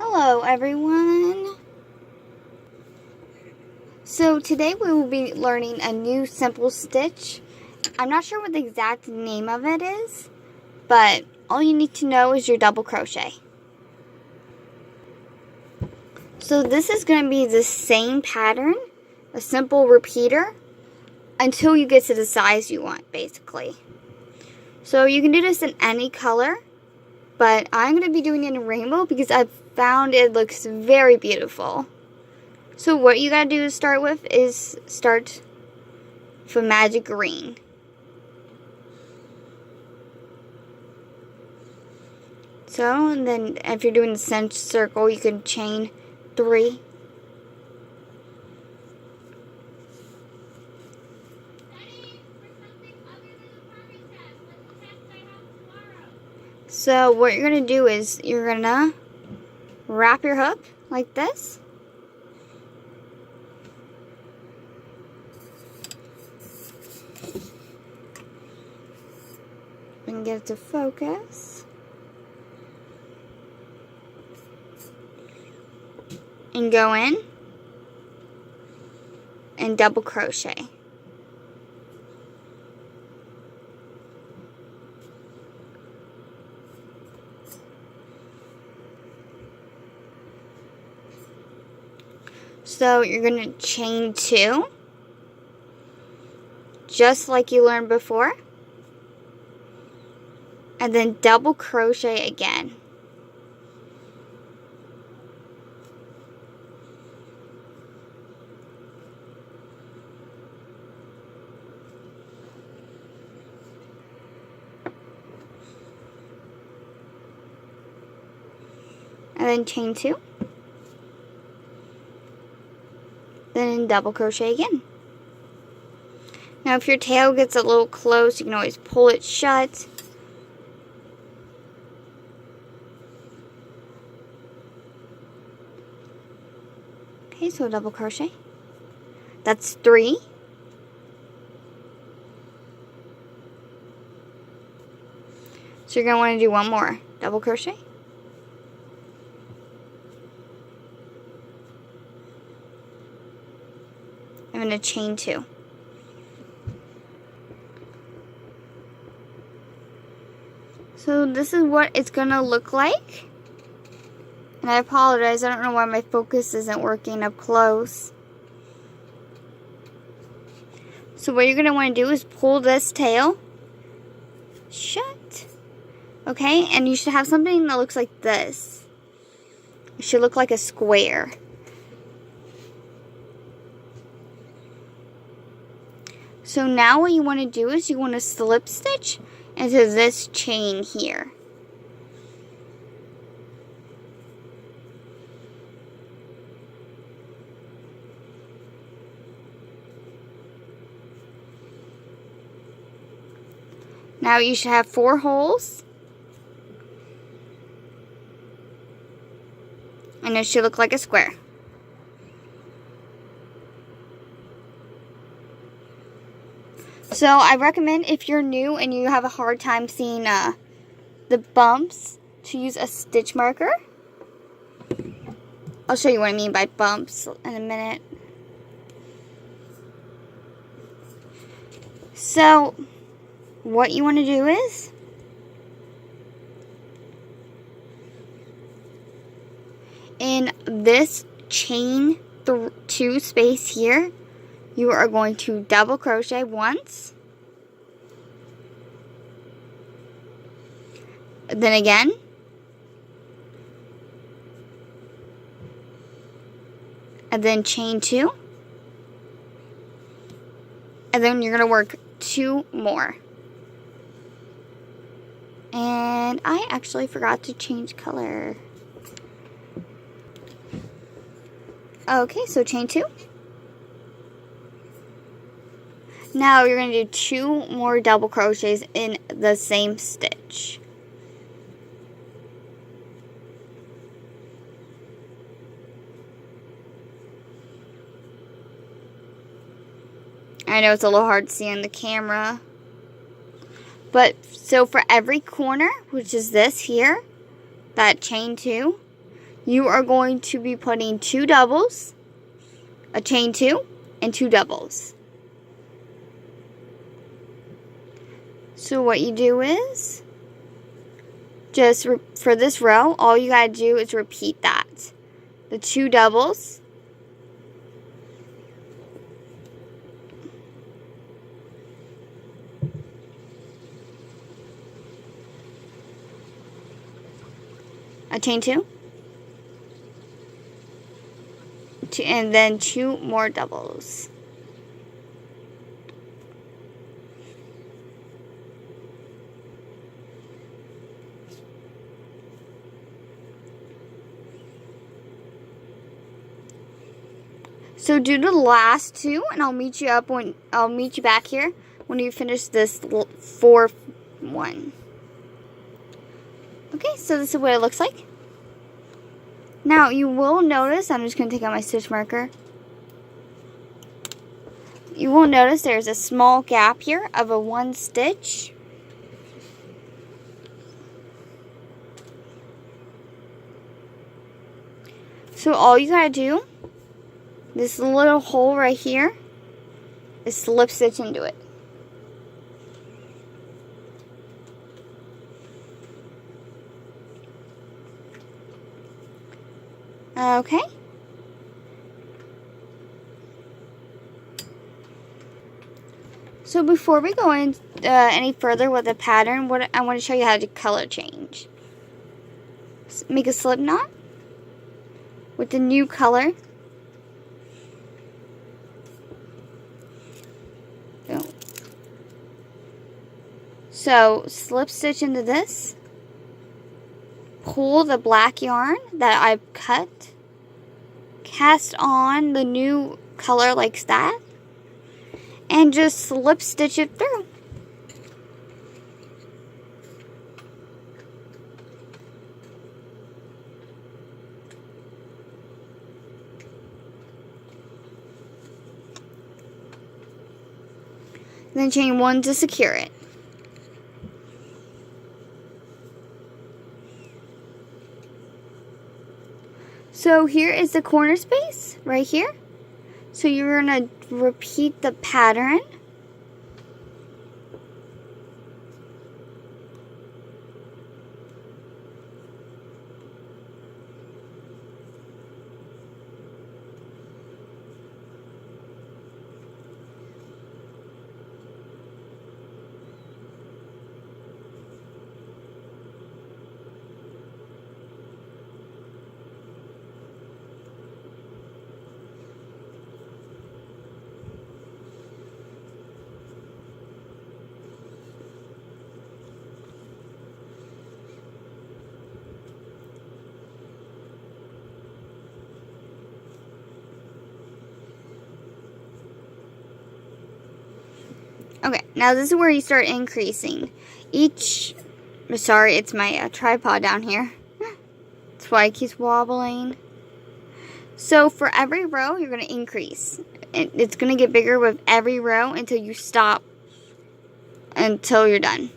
Hello everyone! So today we will be learning a new simple stitch. I'm not sure what the exact name of it is, but all you need to know is your double crochet. So this is going to be the same pattern, a simple repeater, until you get to the size you want, basically. So you can do this in any color, but I'm going to be doing it in rainbow because I've found it looks very beautiful. So what you gotta do to start with is start for magic green. So, and then if you're doing the center circle, you can chain 3. So what you're gonna do is you're gonna wrap your hook like this. And get it to focus. And go in and double crochet. So you're going to chain 2, just like you learned before. And then double crochet again. And then chain 2. Then double crochet again. Now if your tail gets a little close, you can always pull it shut. Okay, so double crochet. That's 3. So you're going to want to do one more. Double crochet. I'm going to chain 2. So this is what it's going to look like. And I apologize, I don't know why my focus isn't working up close. So what you're going to want to do is pull this tail shut. Okay, and you should have something that looks like this. It should look like a square. So now what you want to do is you want to slip stitch into this chain here. Now you should have 4 holes. And it should look like a square. So I recommend if you're new and you have a hard time seeing the bumps to use a stitch marker. I'll show you what I mean by bumps in a minute. So what you want to do is in this chain 2 space here, you are going to double crochet once, then again, and then chain 2, and then you're going to work 2 more. And I actually forgot to change color. Okay, so chain 2. Now you're going to do 2 more double crochets in the same stitch. I know it's a little hard to see on the camera. But so for every corner, which is this here, that chain 2, you are going to be putting 2 doubles, a chain 2, and 2 doubles. So what you do is, just for this row, all you gotta do is repeat that. The 2 doubles, a chain 2, and then 2 more doubles. So do the last 2, and I'll meet you back here when you finish this 4th one. Okay, so this is what it looks like. Now you will notice, I'm just going to take out my stitch marker. You will notice there's a small gap here of a 1 stitch. So all you gotta do, this little hole right here, is slip stitch into it. Okay. So before we go in any further with the pattern, I want to show you how to color change. Make a slip knot with the new color. So slip stitch into this. Pull the black yarn that I've cut. Cast on the new color like that. And just slip stitch it through. Then chain 1 to secure it. So here is the corner space right here. So you're going to repeat the pattern. Okay, now this is where you start increasing. Sorry, it's my tripod down here. That's why it keeps wobbling. So for every row, you're going to increase. It's going to get bigger with every row until you stop, until you're done.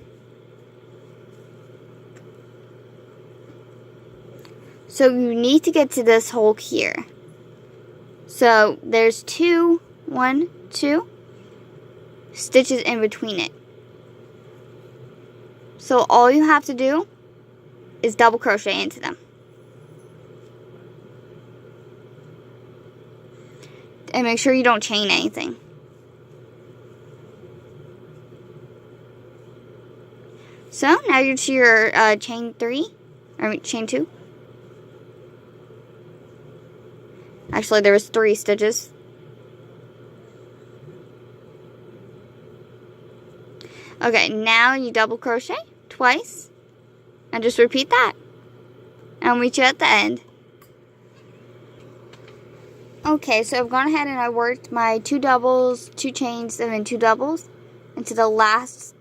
So you need to get to this hole here. So there's 1, 2 stitches in between it. So all you have to do is double crochet into them. And make sure you don't chain anything. So now you're to your chain 2. Actually, there was 3 stitches. Okay, now you double crochet twice and just repeat that. And I'll meet you at the end. Okay, so I've gone ahead and I worked my 2 doubles, 2 chains, and then 2 doubles into the last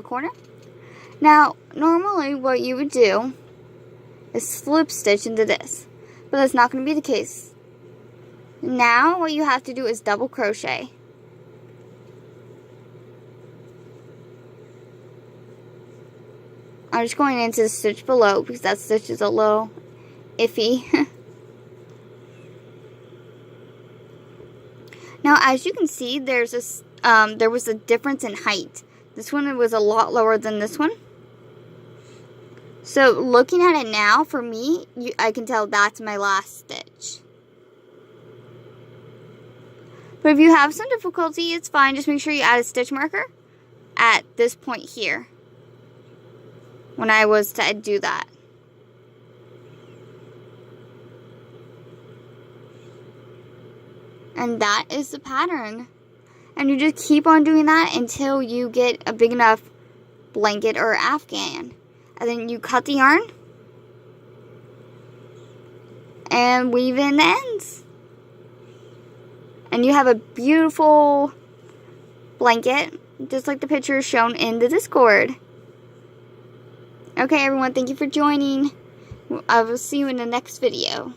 corner. Now, normally what you would do is slip stitch into this, but that's not going to be the case. Now, what you have to do is double crochet. I'm just going into the stitch below because that stitch is a little iffy. Now, as you can see, there was a difference in height. This one was a lot lower than this one. So, looking at it now, for me, I can tell that's my last stitch. But if you have some difficulty, it's fine. Just make sure you add a stitch marker at this point here when I was to do that. And that is the pattern. And you just keep on doing that until you get a big enough blanket or afghan. And then you cut the yarn and weave in the ends. And you have a beautiful blanket, just like the picture shown in the Discord. Okay, everyone, thank you for joining. I will see you in the next video.